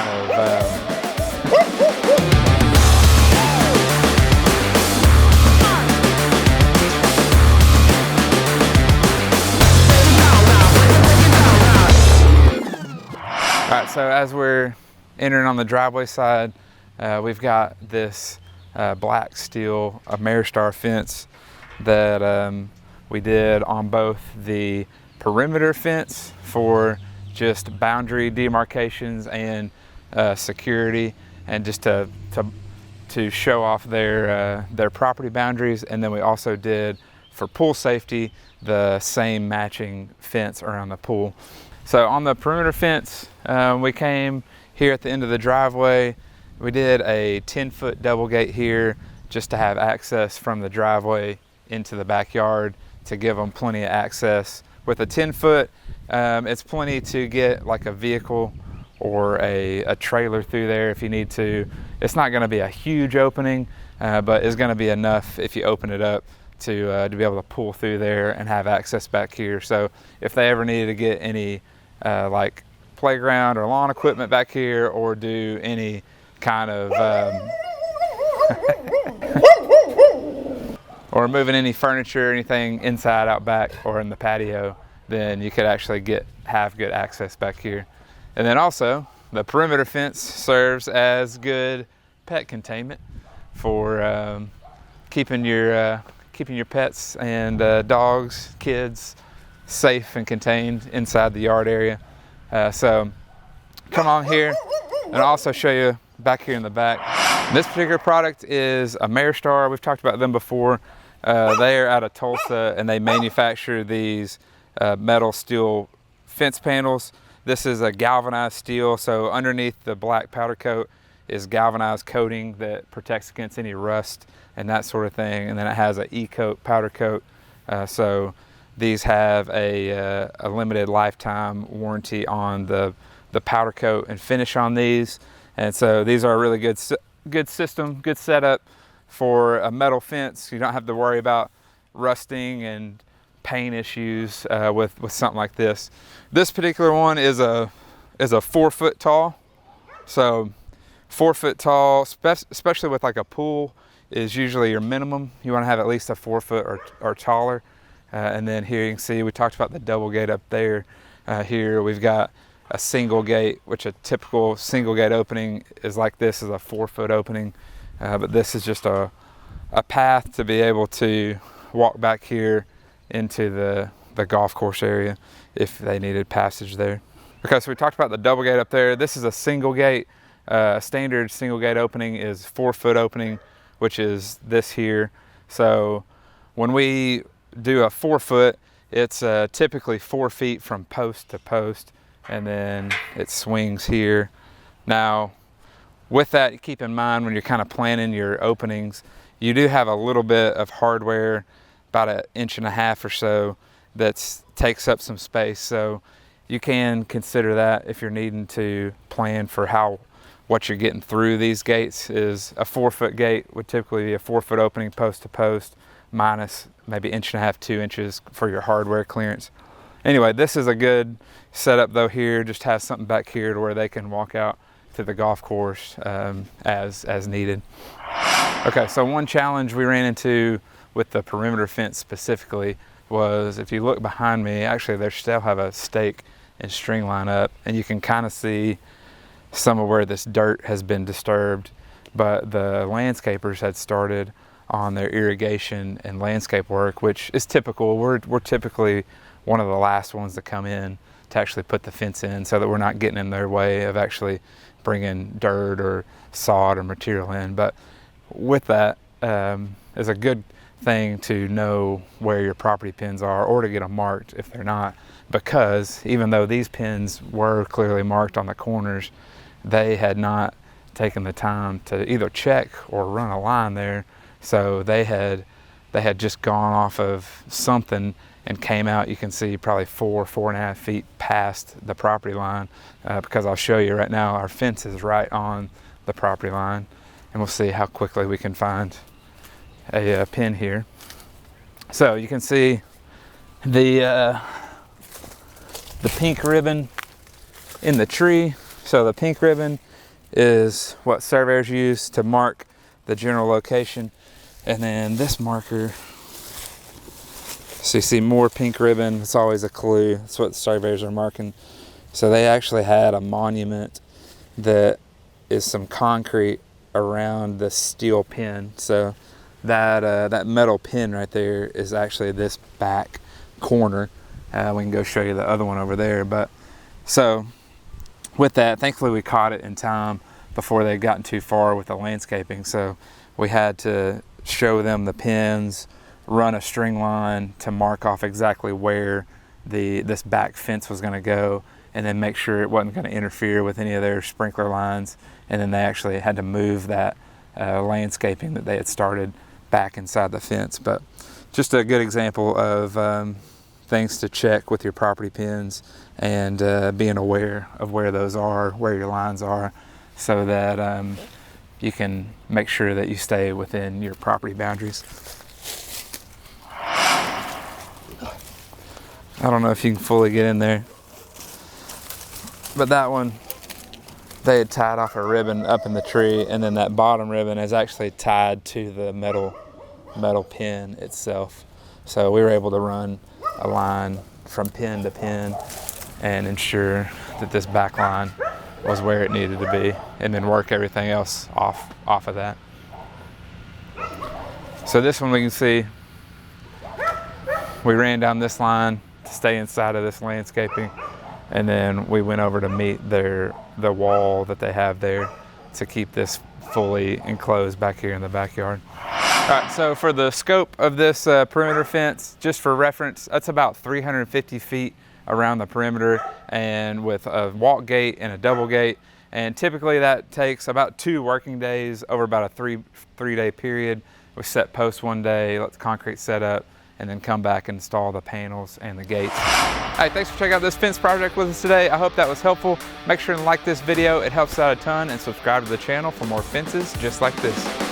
All right, so as we're entering on the driveway side, we've got this black steel Ameristar fence that we did on both the perimeter fence for just boundary demarcations and security, and just to show off their property boundaries. And then we also did, for pool safety, the same matching fence around the pool. So on the perimeter fence, we came here at the end of the driveway. We did a 10-foot double gate here just to have access from the driveway into the backyard, to give them plenty of access. With a 10-foot, it's plenty to get like a vehicle or a trailer through there if you need to. It's not going to be a huge opening, but it's going to be enough if you open it up to be able to pull through there and have access back here. So if they ever needed to get any like playground or lawn equipment back here, or do any kind of or moving any furniture or anything inside, out back, or in the patio, then you could actually have good access back here. And then also the perimeter fence serves as good pet containment for keeping your pets and dogs, kids safe and contained inside the yard area. So come on here and I'll also show you back here in the back. This particular product is Ameristar. We've talked about them before. They are out of Tulsa, and they manufacture these metal steel fence panels. This is a galvanized steel, so underneath the black powder coat is galvanized coating that protects against any rust and that sort of thing. And then it has an E-coat powder coat. So these have a limited lifetime warranty on the powder coat and finish on these. And so these are a really good system, good setup for a metal fence. You don't have to worry about rusting and paint issues with something like this. This particular one is a 4 foot tall. So 4 foot tall, especially with like a pool, is usually your minimum. You want to have at least a 4 foot or taller. And then here you can see we talked about the double gate up there. Here we've got a single gate, which a typical single gate opening is like this, is a 4 foot opening. But this is just a path to be able to walk back here into the golf course area if they needed passage there. Okay, so we talked about the double gate up there. This is a single gate. A standard single gate opening is 4 foot opening, which is this here. So when we do a 4 foot, it's typically 4 feet from post to post, and then it swings here. Now, with that, keep in mind when you're kind of planning your openings, you do have a little bit of hardware, about 1.5 inches or so, that takes up some space. So you can consider that if you're needing to plan for what you're getting through these gates. Is a 4 foot gate would typically be a 4 foot opening post to post, minus maybe 1.5 inches, 2 inches for your hardware clearance. Anyway, this is a good setup though here. Just has something back here to where they can walk out to the golf course as needed. Okay, so one challenge we ran into with the perimeter fence specifically was, if you look behind me, actually they still have a stake and string line up, and you can kind of see some of where this dirt has been disturbed, but the landscapers had started on their irrigation and landscape work, which is typical. We're typically one of the last ones to come in to actually put the fence in, so that we're not getting in their way of actually bringing dirt or sod or material in. But with that, is a good thing to know where your property pins are, or to get them marked if they're not, because even though these pins were clearly marked on the corners, they had not taken the time to either check or run a line there. So they had just gone off of something and came out, you can see, probably 4.5 feet past the property line, because I'll show you right now, our fence is right on the property line, and we'll see how quickly we can find a pin here. So you can see the pink ribbon in the tree. So the pink ribbon is what surveyors use to mark the general location. And then this marker, so you see more pink ribbon, it's always a clue. That's what the surveyors are marking. So they actually had a monument that is some concrete around the steel pin. So that metal pin right there is actually this back corner. We can go show you the other one over there. But so with that, thankfully we caught it in time before they'd gotten too far with the landscaping. So we had to show them the pins, run a string line to mark off exactly where this back fence was going to go, and then make sure it wasn't going to interfere with any of their sprinkler lines. And then they actually had to move that landscaping that they had started back inside the fence. But just a good example of things to check with your property pins, and being aware of where those are, where your lines are, so that you can make sure that you stay within your property boundaries. I don't know if you can fully get in there, but that one, they had tied off a ribbon up in the tree, and then that bottom ribbon is actually tied to the metal pin itself. So we were able to run a line from pin to pin and ensure that this back line was where it needed to be, and then work everything else off of that. So this one we can see, we ran down this line to stay inside of this landscaping, and then we went over to meet the wall that they have there to keep this fully enclosed back here in the backyard. All right, so for the scope of this perimeter fence, just for reference, that's about 350 feet around the perimeter, and with a walk gate and a double gate. And typically that takes about 2 working days over about a three-day period. We set posts one day, let the concrete set up, and then come back and install the panels and the gates. All right, thanks for checking out this fence project with us today. I hope that was helpful. Make sure to like this video, it helps out a ton, and subscribe to the channel for more fences just like this.